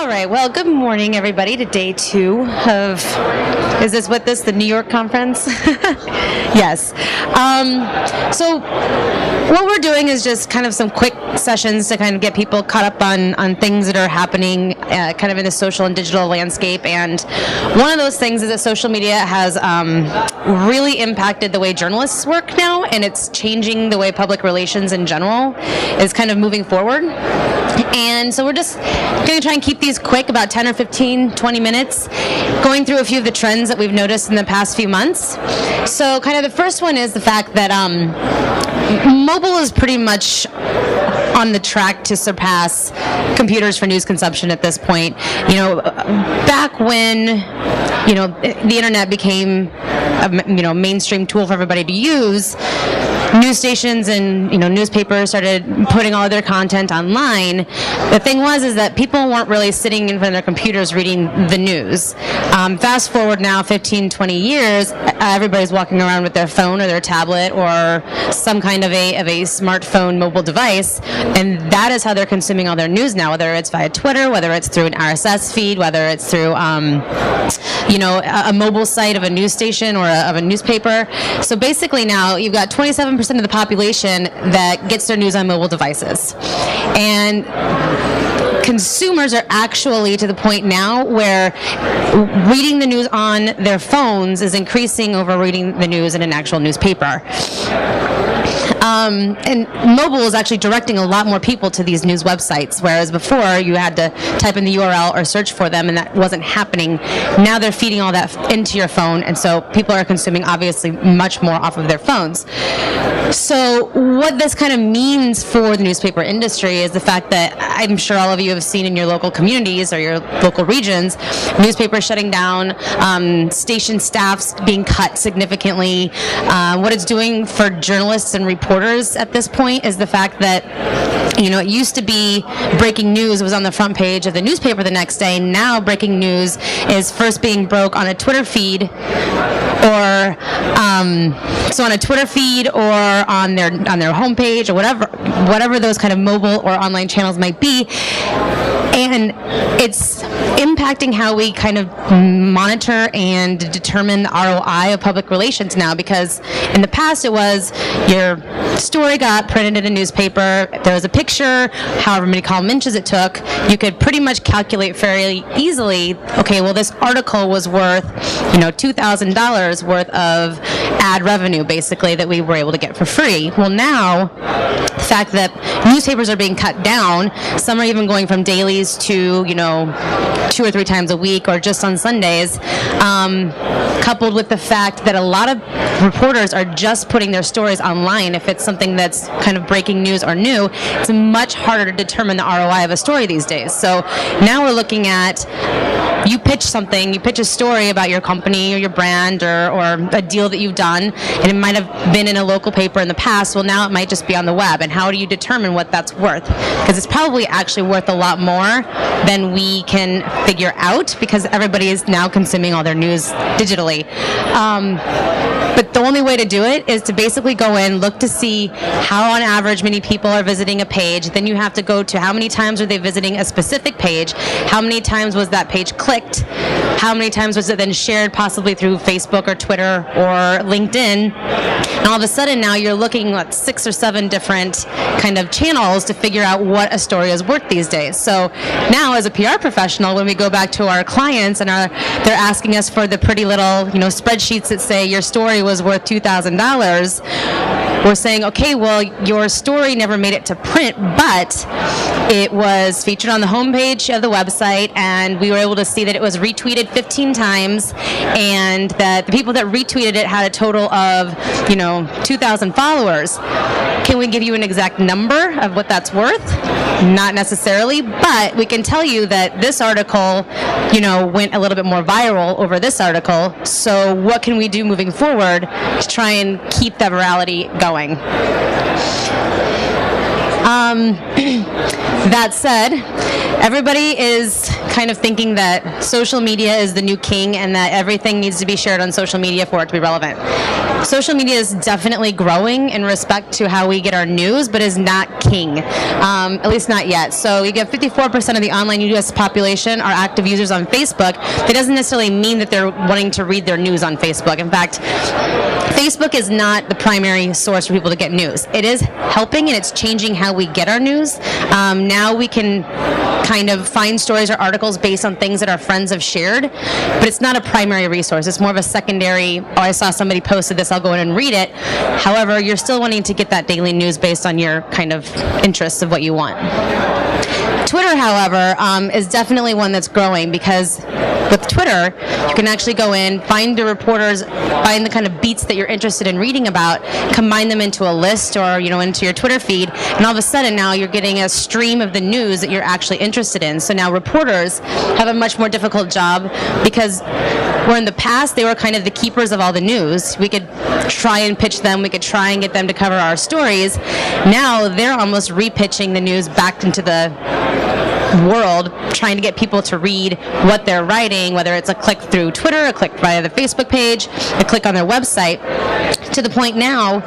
right, well, good morning, everybody, to day 2 of, is this what this, the New York conference? Yes. So what we're doing is just kind of some quick sessions to kind of get people caught up on things that are happening kind of in the social and digital landscape. And one of those things is that social media has really impacted the way journalists work now, and it's changing the way public relations in general is kind of moving forward. And so we're just going to try and keep these quick, about 10 or 15, 20 minutes, going through a few of the trends that we've noticed in the past few months. So kind of the first one is the fact that mobile is pretty much on the track to surpass computers for news consumption at this point. You know, back when, you know, the internet became a mainstream tool for everybody to use, news stations and newspapers started putting all of their content online. The thing is that people weren't really sitting in front of their computers reading the news. Fast forward now 15, 20 years, everybody's walking around with their phone or their tablet or some kind of a smartphone mobile device, and that is how they're consuming all their news now, whether it's via Twitter, whether it's through an RSS feed, whether it's through a mobile site of a news station or of a newspaper. So basically now you've got 27% of the population that gets their news on mobile devices. And consumers are actually to the point now where reading the news on their phones is increasing over reading the news in an actual newspaper. And mobile is actually directing a lot more people to these news websites, whereas before you had to type in the URL or search for them, and that wasn't happening. Now they're feeding all that into your phone, and so people are consuming obviously much more off of their phones. So what this kind of means for the newspaper industry is the fact that I'm sure all of you have seen in your local communities or your local regions, newspapers shutting down, station staffs being cut significantly. What it's doing for journalists and reporters at this point is the fact that it used to be breaking news was on the front page of the newspaper the next day. Now breaking news is first being broke on a Twitter feed, or so on a Twitter feed or on their homepage or whatever those kind of mobile or online channels might be. And it's impacting how we kind of monitor and determine the ROI of public relations now, because in the past it was your story got printed in a newspaper, there was a picture, however many column inches it took, you could pretty much calculate fairly easily, okay, well this article was worth, $2,000 worth of ad revenue basically that we were able to get for free. Well now, the fact that newspapers are being cut down, some are even going from dailies to 2 or 3 times a week or just on Sundays, coupled with the fact that a lot of reporters are just putting their stories online. If it's something that's kind of breaking news or new, it's much harder to determine the ROI of a story these days. So now we're looking at, you pitch a story about your company or your brand or a deal that you've done, and it might have been in a local paper in the past. Well, now it might just be on the web. And how do you determine what that's worth? Because it's probably actually worth a lot more than we can figure out, because everybody is now consuming all their news digitally. But the only way to do it is to basically go in, look to see how on average many people are visiting a page. Then you have to go to how many times are they visiting a specific page, how many times was that page clicked, how many times was it then shared possibly through Facebook or Twitter or LinkedIn. And all of a sudden now you're looking at 6 or 7 different kind of channels to figure out what a story is worth these days. So now as a PR professional, when we go back to our clients and they're asking us for the pretty little spreadsheets that say your story was worth $2,000, we're saying, okay, well, your story never made it to print, but it was featured on the homepage of the website, and we were able to see that it was retweeted 15 times, and that the people that retweeted it had a total of, 2,000 followers. Can we give you an exact number of what that's worth? Not necessarily, but we can tell you that this article, went a little bit more viral over this article. So what can we do moving forward to try and keep that virality going? That said, Everybody is kind of thinking that social media is the new king and that everything needs to be shared on social media for it to be relevant. Social media is definitely growing in respect to how we get our news, but is not king, at least not yet. So you get 54% of the online U.S. population are active users on Facebook. That doesn't necessarily mean that they're wanting to read their news on Facebook. In fact, Facebook is not the primary source for people to get news. It is helping and it's changing how we get our news. Now we can kind of find stories or articles based on things that our friends have shared, but it's not a primary resource. It's more of a secondary, oh, I saw somebody posted this, I'll go in and read it. However, you're still wanting to get that daily news based on your kind of interests of what you want. Twitter, however, is definitely one that's growing because with Twitter, you can actually go in, find the reporters, find the kind of beats that you're interested in reading about, combine them into a list or, into your Twitter feed, and all of a sudden now you're getting a stream of the news that you're actually interested in. So now reporters have a much more difficult job because where in the past they were kind of the keepers of all the news. We could try and pitch them, we could try and get them to cover our stories. Now they're almost repitching the news back into the world, trying to get people to read what they're writing, whether it's a click through Twitter, a click via the Facebook page, a click on their website, to the point now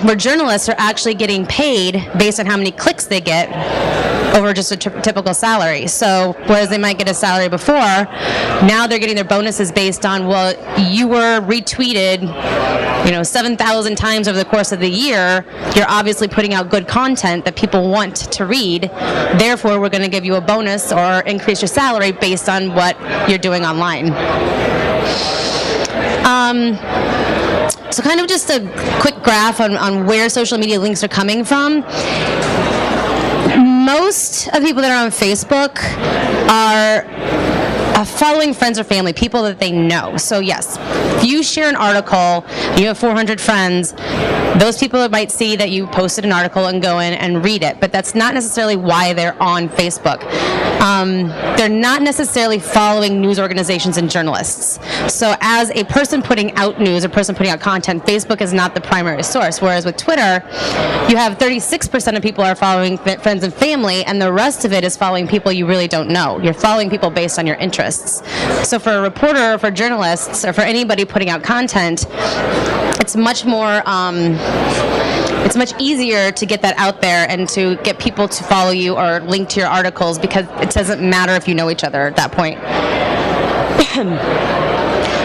where journalists are actually getting paid based on how many clicks they get over just a typical salary. So whereas they might get a salary before, now they're getting their bonuses based on, well, you were retweeted 7,000 times over the course of the year. You're obviously putting out good content that people want to read. Therefore, we're going to give you a bonus or increase your salary based on what you're doing online. So kind of just a quick graph on where social media links are coming from. Most of the people that are on Facebook are following friends or family, people that they know. So yes, if you share an article, you have 400 friends, those people might see that you posted an article and go in and read it, but that's not necessarily why they're on Facebook. They're not necessarily following news organizations and journalists. So as a person putting out news or person putting out content, Facebook is not the primary source, whereas with Twitter, you have 36% of people are following friends and family, and the rest of it is following people you really don't know. You're following people based on your interests. So for a reporter, or for journalists, or for anybody putting out content, it's much more, it's much easier to get that out there and to get people to follow you or link to your articles because it doesn't matter if you know each other at that point.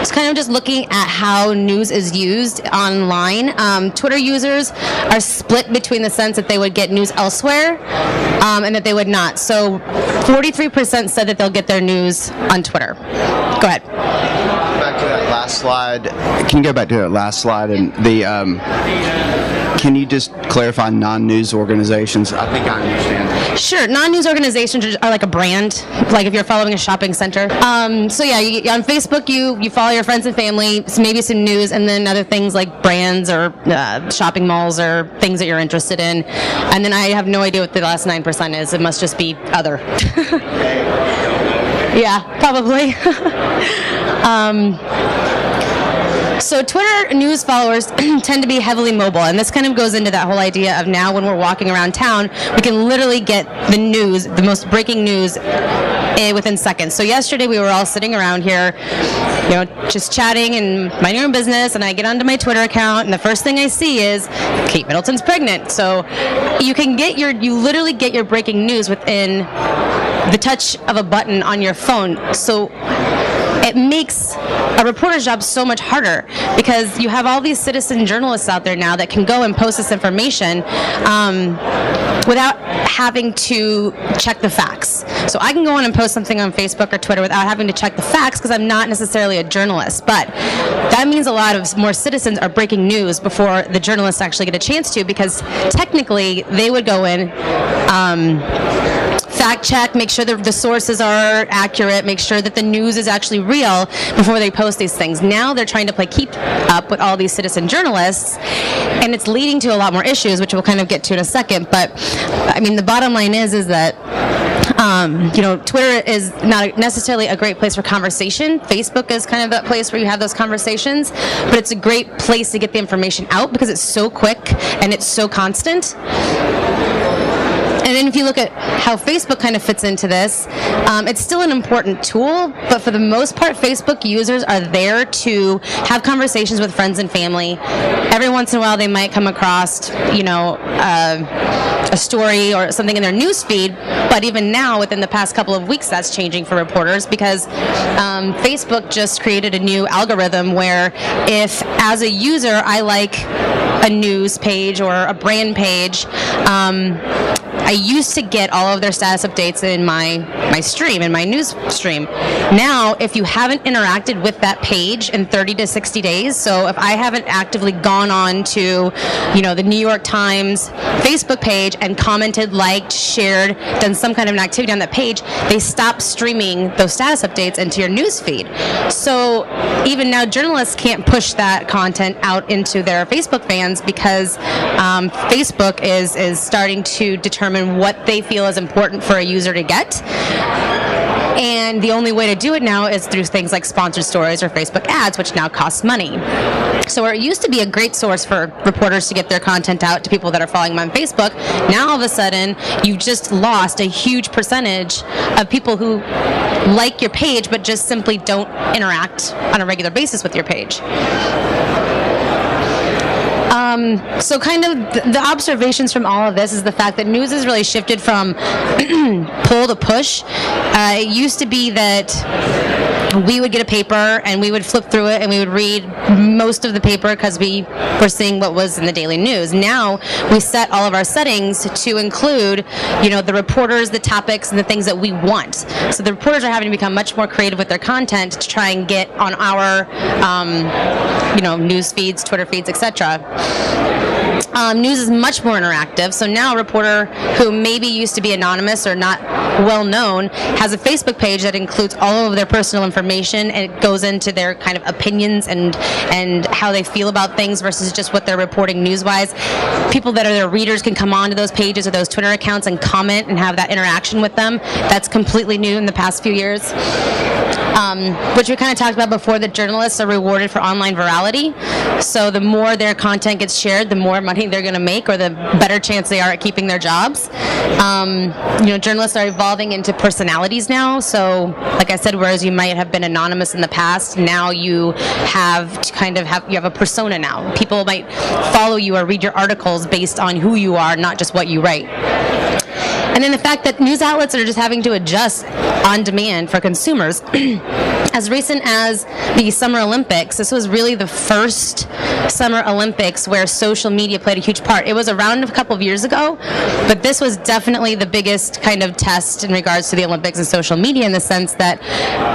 It's kind of just looking at how news is used online. Twitter users are split between the sense that they would get news elsewhere and that they would not. So 43% said that they'll get their news on Twitter. Go ahead. Back to that last slide. Can you go back to that last slide and the can you just clarify non-news organizations? I think I understand. Sure. Non-news organizations are like a brand, like if you're following a shopping center. So yeah, on Facebook you follow your friends and family, maybe some news, and then other things like brands or shopping malls or things that you're interested in. And then I have no idea what the last 9% is. It must just be other. Yeah, probably. So Twitter news followers tend to be heavily mobile, and this kind of goes into that whole idea of now when we're walking around town, we can literally get the news, the most breaking news within seconds. So yesterday we were all sitting around here, just chatting and minding our own business, and I get onto my Twitter account, and the first thing I see is Kate Middleton's pregnant. So you literally get your breaking news within the touch of a button on your phone. So it makes a reporter's job so much harder because you have all these citizen journalists out there now that can go and post this information without having to check the facts. So I can go on and post something on Facebook or Twitter without having to check the facts because I'm not necessarily a journalist. But that means a lot of more citizens are breaking news before the journalists actually get a chance to, because technically they would go in, fact check, make sure that the sources are accurate, make sure that the news is actually real before they post these things. Now they're trying to play keep up with all these citizen journalists, and it's leading to a lot more issues, which we'll kind of get to in a second. But I mean, the bottom line is that Twitter is not necessarily a great place for conversation. Facebook is kind of that place where you have those conversations, but it's a great place to get the information out because it's so quick and it's so constant. And then if you look at how Facebook kind of fits into this, it's still an important tool, but for the most part, Facebook users are there to have conversations with friends and family. Every once in a while, they might come across, a story or something in their news feed, but even now, within the past couple of weeks, that's changing for reporters because Facebook just created a new algorithm where if, as a user, I like a news page or a brand page, I used to get all of their status updates in my stream, in my news stream. Now, if you haven't interacted with that page in 30 to 60 days, so if I haven't actively gone on to, the New York Times Facebook page and commented, liked, shared, done some kind of an activity on that page, they stop streaming those status updates into your news feed. So even now, journalists can't push that content out into their Facebook fans because Facebook is starting to determine what they feel is important for a user to get. And the only way to do it now is through things like sponsored stories or Facebook ads, which now cost money. So where it used to be a great source for reporters to get their content out to people that are following them on Facebook, now all of a sudden you've just lost a huge percentage of people who like your page but just simply don't interact on a regular basis with your page. So kind of the observations from all of this is the fact that news has really shifted from pull to push. It used to be that we would get a paper and we would flip through it and we would read most of the paper because we were seeing what was in the daily news. Now we set all of our settings to include, the reporters, the topics, and the things that we want. So the reporters are having to become much more creative with their content to try and get on our, news feeds, Twitter feeds, etc. News is much more interactive, so now a reporter who maybe used to be anonymous or not well known has a Facebook page that includes all of their personal information, and it goes into their kind of opinions and how they feel about things versus just what they're reporting news-wise. People that are their readers can come onto those pages or those Twitter accounts and comment and have that interaction with them. That's completely new in the past few years. Which we kind of talked about before, that journalists are rewarded for online virality. So the more their content gets shared, the more money they're going to make, or the better chance they are at keeping their jobs. Journalists are evolving into personalities now. So, like I said, whereas you might have been anonymous in the past, now you have a persona now. People might follow you or read your articles based on who you are, not just what you write. And then the fact that news outlets are just having to adjust on demand for consumers. As recent as the Summer Olympics, this was really the first Summer Olympics where social media played a huge part. It was around a couple of years ago, but this was definitely the biggest kind of test in regards to the Olympics and social media, in the sense that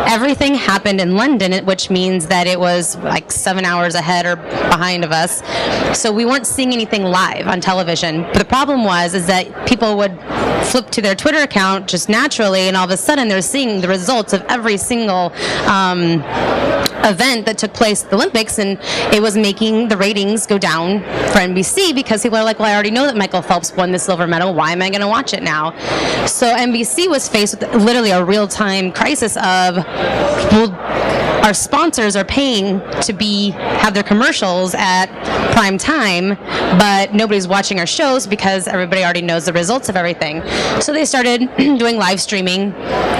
everything happened in London, which means that it was like 7 hours ahead or behind of us. So we weren't seeing anything live on television. But the problem is that people would flip to their Twitter account just naturally, and all of a sudden they're seeing the results of every single event that took place at the Olympics, and it was making the ratings go down for NBC because people are like, well, I already know that Michael Phelps won the silver medal. Why am I going to watch it now? So NBC was faced with literally a real-time crisis of, well, our sponsors are paying to have their commercials at prime time, but nobody's watching our shows because everybody already knows the results of everything. So they started doing live streaming,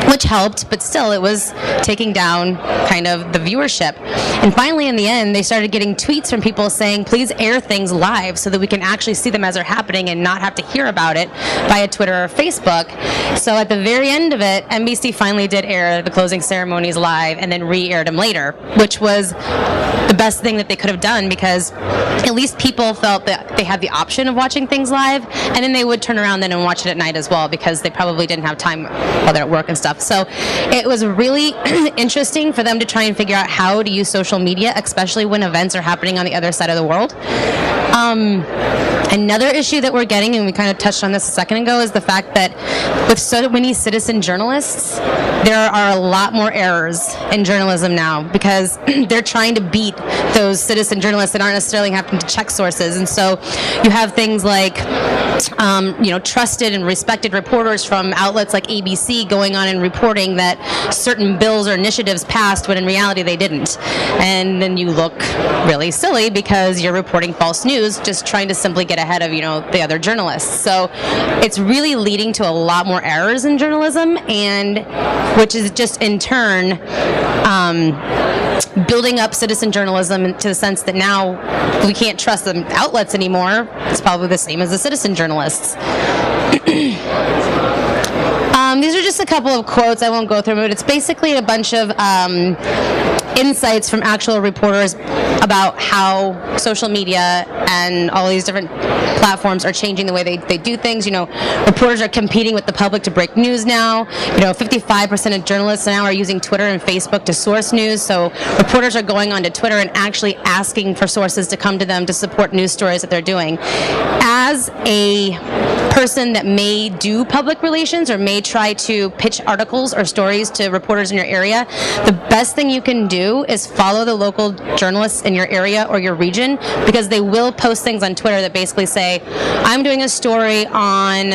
which helped, but still it was taking down kind of the viewership. And finally, in the end, they started getting tweets from people saying, please air things live so that we can actually see them as they're happening and not have to hear about it via Twitter or Facebook. So at the very end of it, NBC finally did air the closing ceremonies live and then re-aired them later, which was the best thing that they could have done, because at least people felt that they had the option of watching things live, and then they would turn around then and watch it at night as well, because they probably didn't have time while they're at work and stuff. So it was really interesting for them to try and figure out how to use social media, especially when events are happening on the other side of the world. Another issue that we're getting, and we kind of touched on this a second ago, is the fact that with so many citizen journalists, there are a lot more errors in journalism now, because they're trying to beat those citizen journalists that aren't necessarily having to check sources. And so you have things like trusted and respected reporters from outlets like ABC going on and reporting that certain bills or initiatives passed when in reality they didn't. And then you look really silly because you're reporting false news news, just trying to simply get ahead of, the other journalists. So it's really leading to a lot more errors in journalism, and which is just in turn building up citizen journalism to the sense that now we can't trust the outlets anymore. It's probably the same as the citizen journalists. These are just a couple of quotes. I won't go through them, but it's basically a bunch of insights from actual reporters about how social media and all these different platforms are changing the way they do things. Reporters are competing with the public to break news now. 55% of journalists now are using Twitter and Facebook to source news. So reporters are going onto Twitter and actually asking for sources to come to them to support news stories that they're doing. As a person that may do public relations or may try to pitch articles or stories to reporters in your area, the best thing you can do is follow the local journalists in your area or your region, because they will post things on Twitter that basically say, I'm doing a story on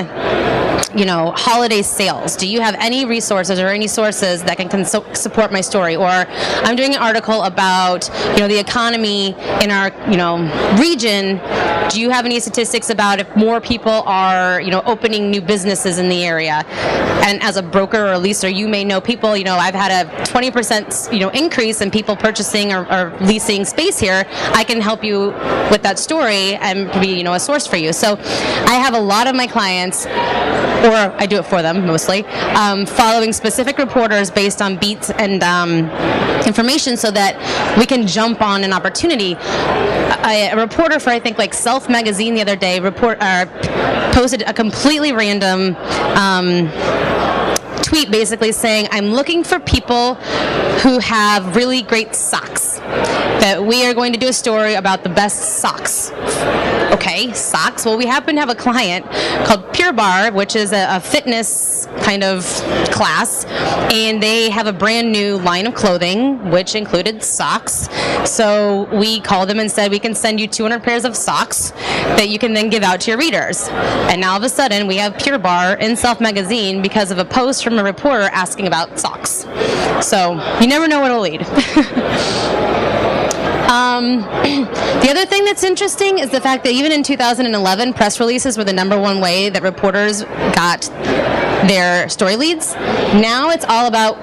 holiday sales. Do you have any resources or any sources that can support my story? Or I'm doing an article about, the economy in our, region. Do you have any statistics about if more people are, opening new businesses in the area? And as a broker or a leaser, you may know people, I've had a 20%, increase in people purchasing or leasing space here. I can help you with that story and be, a source for you. So I have a lot of my clients, or I do it for them mostly, following specific reporters based on beats and information so that we can jump on an opportunity. A reporter for, I think, like Self magazine the other day posted a completely random tweet basically saying, I'm looking for people who have really great socks, that we are going to do a story about the best socks. Okay, socks. Well, we happen to have a client called Pure Barre, which is a fitness kind of class, and they have a brand new line of clothing, which included socks. So we called them and said, we can send you 200 pairs of socks that you can then give out to your readers. And now all of a sudden, we have Pure Barre in Self magazine because of a post from a reporter asking about socks. So you never know what'll lead. The other thing that's interesting is the fact that even in 2011, press releases were the #1 way that reporters got their story leads. Now it's all about,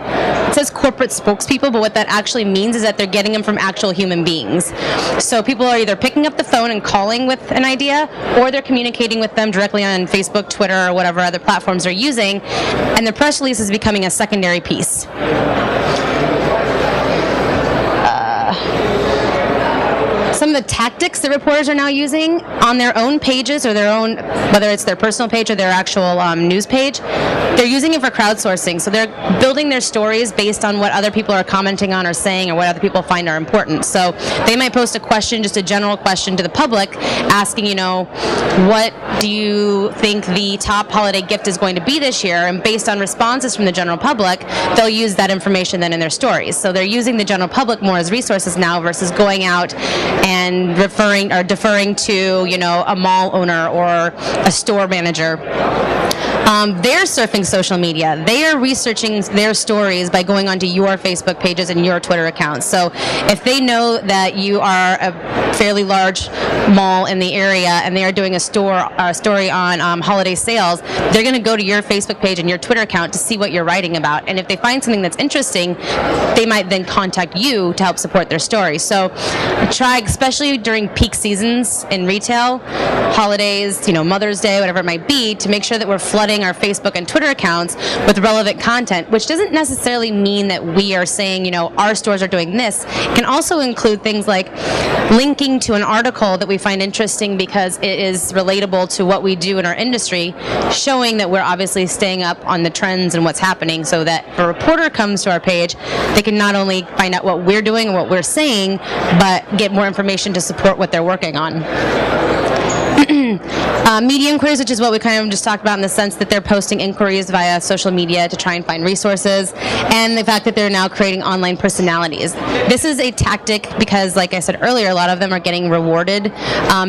it says corporate spokespeople, but what that actually means is that they're getting them from actual human beings. So people are either picking up the phone and calling with an idea, or they're communicating with them directly on Facebook, Twitter, or whatever other platforms they're using, and the press release is becoming a secondary piece. Some of the tactics that reporters are now using on their own pages or their own, whether it's their personal page or their actual news page, they're using it for crowdsourcing. So they're building their stories based on what other people are commenting on or saying or what other people find are important. So they might post a question, just a general question to the public, asking, what do you think the top holiday gift is going to be this year? And based on responses from the general public, they'll use that information then in their stories. So they're using the general public more as resources now versus going out and referring or deferring to, a mall owner or a store manager. They're surfing social media. They are researching their stories by going onto your Facebook pages and your Twitter accounts. So if they know that you are a fairly large mall in the area and they are doing a story on holiday sales, they're going to go to your Facebook page and your Twitter account to see what you're writing about. And if they find something that's interesting, they might then contact you to help support their story. So try, especially during peak seasons in retail, holidays, Mother's Day, whatever it might be, to make sure that we're flooding our Facebook and Twitter accounts with relevant content, which doesn't necessarily mean that we are saying, our stores are doing this. It can also include things like linking to an article that we find interesting because it is relatable to what we do in our industry, showing that we're obviously staying up on the trends and what's happening, so that if a reporter comes to our page, they can not only find out what we're doing and what we're saying, but get more information to support what they're working on. Media inquiries, which is what we kind of just talked about in the sense that they're posting inquiries via social media to try and find resources, and the fact that they're now creating online personalities. This is a tactic because, like I said earlier, a lot of them are getting rewarded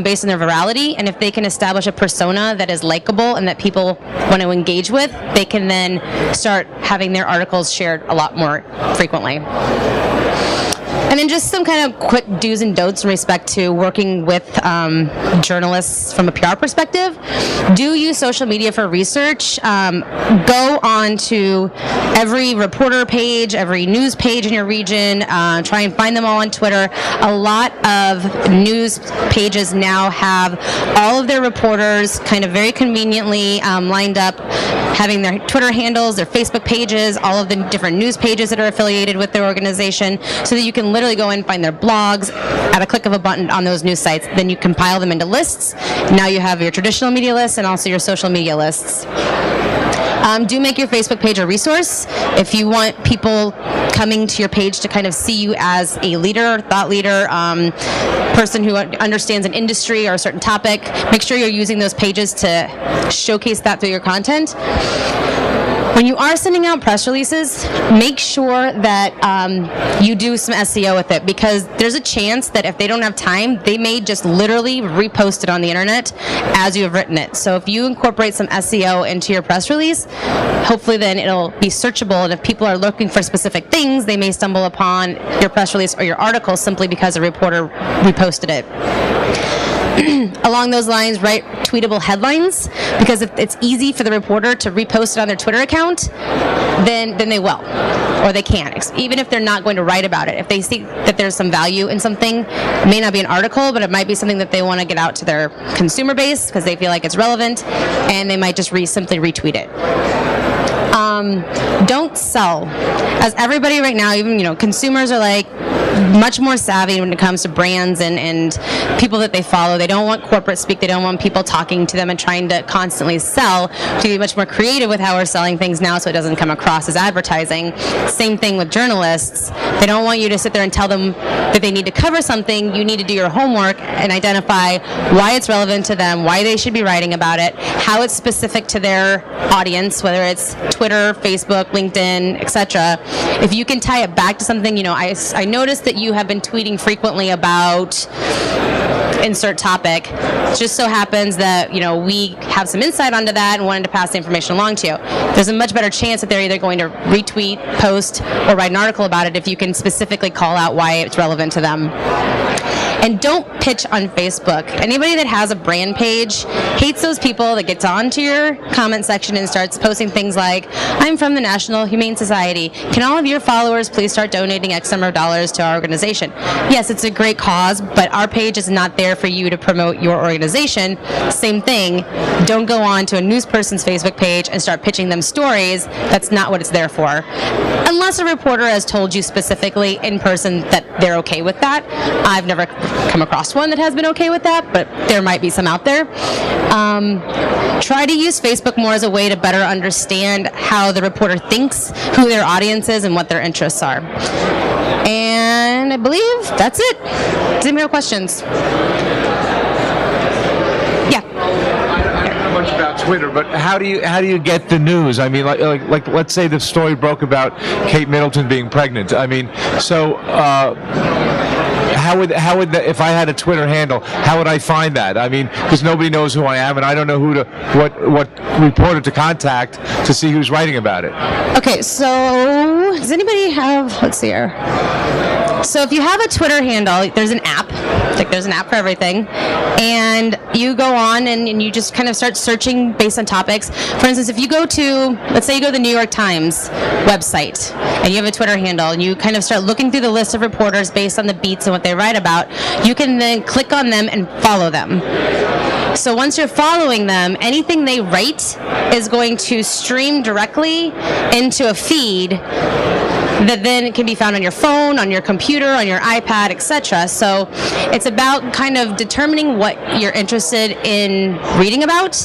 based on their virality, and if they can establish a persona that is likable and that people want to engage with, they can then start having their articles shared a lot more frequently. And then just some kind of quick do's and don'ts in respect to working with journalists from a PR perspective. Do use social media for research. Go on to every reporter page, every news page in your region. Try and find them all on Twitter. A lot of news pages now have all of their reporters kind of very conveniently lined up, having their Twitter handles, their Facebook pages, all of the different news pages that are affiliated with their organization, so that you can literally go in and find their blogs at a click of a button on those news sites. Then you compile them into lists. Now you have your traditional media lists and also your social media lists. Do make your Facebook page a resource. If you want people coming to your page to kind of see you as a leader, thought leader, person who understands an industry or a certain topic, make sure you're using those pages to showcase that through your content. When you are sending out press releases, make sure that you do some SEO with it, because there's a chance that if they don't have time, they may just literally repost it on the internet as you have written it. So if you incorporate some SEO into your press release, hopefully then it'll be searchable, and if people are looking for specific things, they may stumble upon your press release or your article simply because a reporter reposted it. Along those lines, write tweetable headlines, because if it's easy for the reporter to repost it on their Twitter account, then they will, or they can, even if they're not going to write about it. If they see that there's some value in something, it may not be an article, but it might be something that they want to get out to their consumer base because they feel like it's relevant, and they might just simply retweet it. Don't sell. As everybody right now, even consumers are like much more savvy when it comes to brands and people that they follow. They don't want corporate speak. They don't want people talking to them and trying to constantly sell. To be much more creative with how we're selling things now, so it doesn't come across as advertising. Same thing with journalists. They don't want you to sit there and tell them that they need to cover something. You need to do your homework and identify why it's relevant to them, why they should be writing about it, how it's specific to their audience, whether it's Twitter, Facebook, LinkedIn, etc. If you can tie it back to something, I noticed that you have been tweeting frequently about insert topic. It just so happens that we have some insight onto that and wanted to pass the information along to you. There's a much better chance that they're either going to retweet, post, or write an article about it if you can specifically call out why it's relevant to them. And don't pitch on Facebook. Anybody that has a brand page hates those people that gets onto your comment section and starts posting things like, I'm from the National Humane Society. Can all of your followers please start donating X number of dollars to our organization? Yes, it's a great cause, but our page is not there for you to promote your organization. Same thing. Don't go on to a news person's Facebook page and start pitching them stories. That's not what it's there for. Unless a reporter has told you specifically in person that they're okay with that. I've never come across one that has been okay with that, but there might be some out there. Try to use Facebook more as a way to better understand how the reporter thinks, who their audience is, and what their interests are. And I believe that's it. Does anybody have questions? Yeah. I don't know much about Twitter, but how do you get the news? I mean, like let's say the story broke about Kate Middleton being pregnant. I mean, so how would if I had a Twitter handle, how would I find that? I mean, because nobody knows who I am, and I don't know what reporter to contact to see who's writing about it. Okay, so does anybody have? Let's see here. So if you have a Twitter handle, there's an app. Like there's an app for everything, and you go on and you just kind of start searching based on topics. For instance, if you go to, let's say you go to the New York Times website and you have a Twitter handle, and you kind of start looking through the list of reporters based on the beats and what they write about, you can then click on them and follow them. So once you're following them, anything they write is going to stream directly into a feed that then can be found on your phone, on your computer, on your iPad, etc. So it's about kind of determining what you're interested in reading about,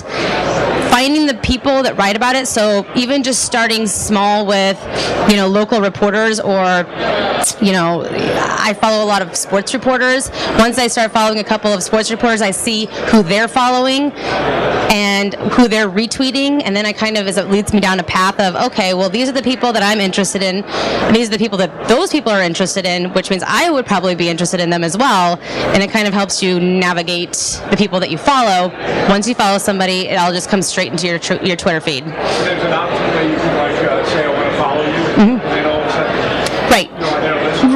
finding the people that write about it. So even just starting small with, local reporters, or, I follow a lot of sports reporters. Once I start following a couple of sports reporters, I see who they're following and who they're retweeting, and then it leads me down a path of, okay, well, these are the people that I'm interested in, and these are the people that those people are interested in, which means I would probably be interested in them as well, and it kind of helps you navigate the people that you follow. Once you follow somebody, it all just comes straight into your Twitter feed. There's an option that you can say, I want to follow you, and all of a sudden, Right.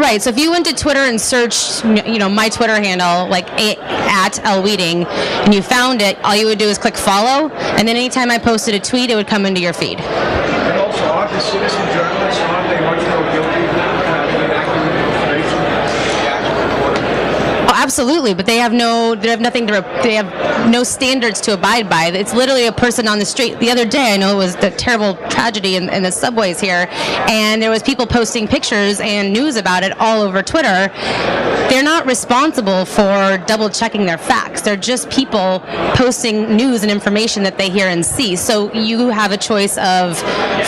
Right. So if you went to Twitter and searched, my Twitter handle, like at L Weeding, and you found it, all you would do is click follow, and then anytime I posted a tweet, it would come into your feed. And also, aren't the citizen journalists, aren't they much more guilty of having accurate information? Oh, absolutely, but they have no standards to abide by. It's literally a person on the street. The other day, I know it was the terrible tragedy in the subways here, and there was people posting pictures and news about it all over Twitter. They're not responsible for double checking their facts. They're just people posting news and information that they hear and see. So you have a choice of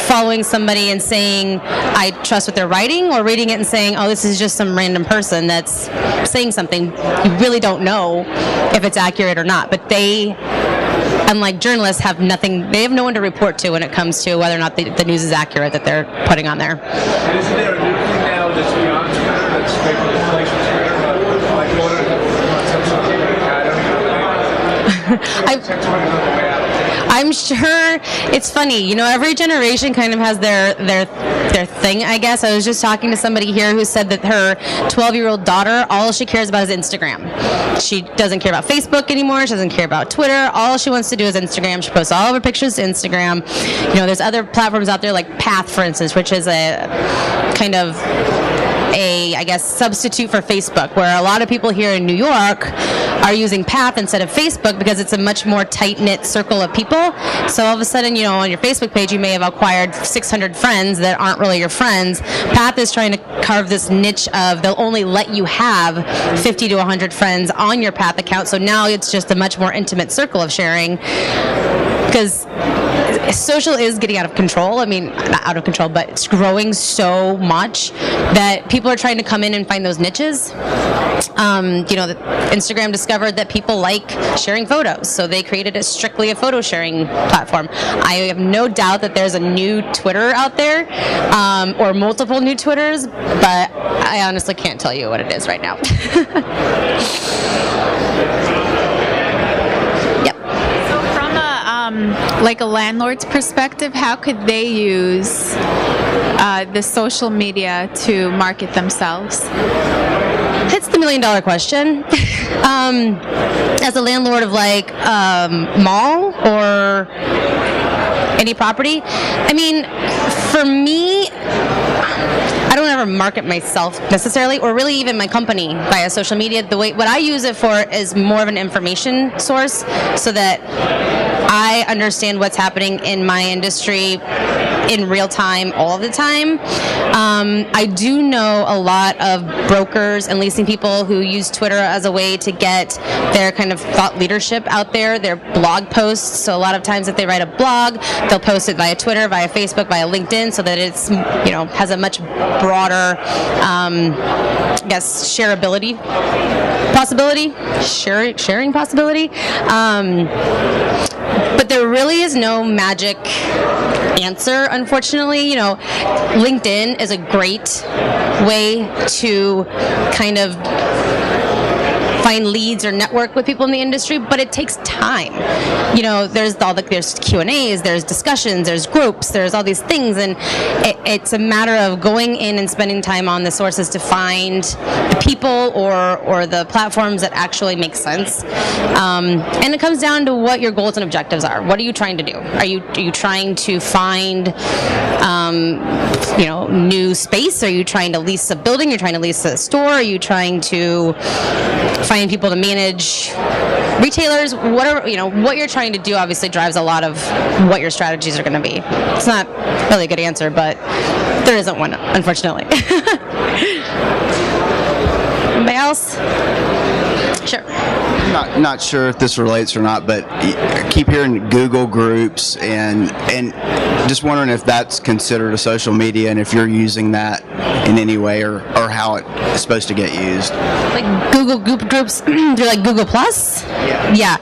following somebody and saying, I trust what they're writing, or reading it and saying, oh, this is just some random person that's saying something. You really don't know if it's accurate or not. But they, unlike journalists, have nothing. They have no one to report to when it comes to whether or not the news is accurate that they're putting on there. And isn't there a new thing now that's beyond Twitter that's making the place of Twitter? Like I'm sure it's funny. Every generation kind of has their thing, I guess. I was just talking to somebody here who said that her 12-year-old daughter, all she cares about is Instagram. She doesn't care about Facebook anymore. She doesn't care about Twitter. All she wants to do is Instagram. She posts all of her pictures to Instagram. There's other platforms out there like Path, for instance, which is a kind of I guess, substitute for Facebook, where a lot of people here in New York are using Path instead of Facebook because it's a much more tight-knit circle of people. So all of a sudden, on your Facebook page, you may have acquired 600 friends that aren't really your friends. Path is trying to carve this niche of they'll only let you have 50 to 100 friends on your Path account. So now it's just a much more intimate circle of sharing, because social is getting out of control. I mean, not out of control, but it's growing so much that people are trying to come in and find those niches. Instagram discovered that people like sharing photos, so they created strictly a photo sharing platform. I have no doubt that there's a new Twitter out there, or multiple new Twitters, but I honestly can't tell you what it is right now. Like a landlord's perspective, how could they use the social media to market themselves? It's the $1 million question. As a landlord of like mall or any property, I mean, for me, I don't ever market myself necessarily, or really even my company via social media. What I use it for is more of an information source, so that I understand what's happening in my industry in real time all the time. I do know a lot of brokers and leasing people who use Twitter as a way to get their kind of thought leadership out there, their blog posts. So a lot of times if they write a blog, they'll post it via Twitter, via Facebook, via LinkedIn, so that it's, has a much broader, I guess, shareability possibility, sharing possibility. But there really is no magic answer, unfortunately. LinkedIn is a great way to kind of find leads or network with people in the industry, but it takes time. There's Q&As, there's discussions, there's groups, there's all these things, and it's a matter of going in and spending time on the sources to find the people or the platforms that actually make sense. And it comes down to what your goals and objectives are. What are you trying to do? Are you trying to find new space? Are you trying to lease a building? Are you trying to lease a store? Are you trying to find people to manage retailers? Whatever, what you're trying to do obviously drives a lot of what your strategies are going to be. It's not really a good answer, but there isn't one, unfortunately. Anybody else? Sure. Not sure if this relates or not, but I keep hearing Google groups and just wondering if that's considered a social media and if you're using that in any way or how it's supposed to get used. Like Google groups, they're like Google Plus? Yeah.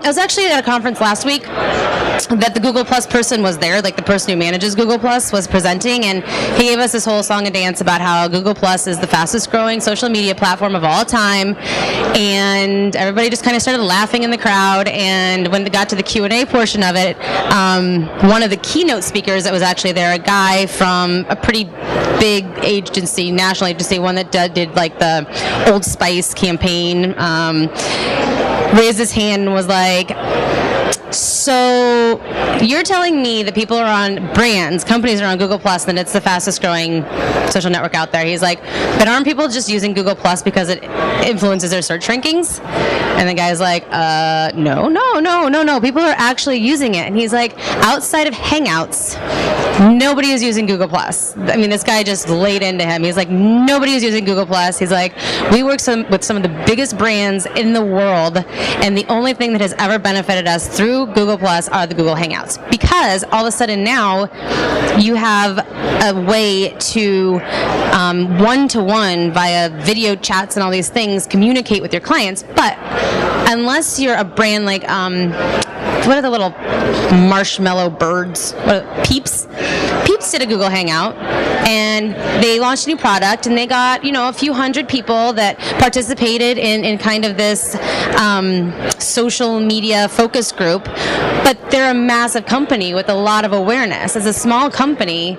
I was actually at a conference last week that the Google Plus person was there, like the person who manages Google Plus was presenting, and he gave us this whole song and dance about how Google Plus is the fastest growing social media platform of all time, and and everybody just kind of started laughing in the crowd. And when they got to the Q&A portion of it, one of the keynote speakers that was actually there, a guy from a pretty big agency, national agency, one that did like the Old Spice campaign, raised his hand and was like, so you're telling me that people are on companies are on Google Plus, and it's the fastest growing social network out there. He's like, but aren't people just using Google Plus because it influences their search rankings? And the guy's like, no. People are actually using it. And he's like, outside of Hangouts, nobody is using Google Plus. I mean, this guy just laid into him. He's like, nobody is using Google Plus. He's like, we work with some of the biggest brands in the world, and the only thing that has ever benefited us through Google Plus are the Google Hangouts, because all of a sudden now you have a way to one-to-one via video chats and all these things communicate with your clients. But unless you're a brand like what are the little marshmallow birds? Peeps did a Google Hangout, and they launched a new product, and they got, a few hundred people that participated in kind of this social media focus group. But they're a massive company with a lot of awareness. As a small company,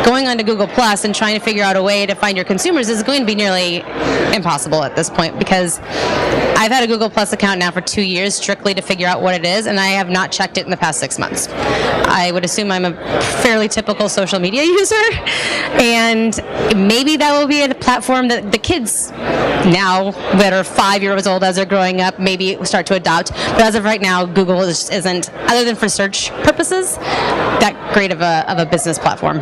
going onto Google Plus and trying to figure out a way to find your consumers is going to be nearly impossible at this point, because I've had a Google Plus account now for 2 years strictly to figure out what it is, and I have not checked it in the past 6 months. I would assume I'm a fairly typical social media user, and maybe that will be a platform that the kids now that are 5 years old as they're growing up maybe start to adopt. But as of right now, Google isn't, other than for search purposes, that great of a business platform.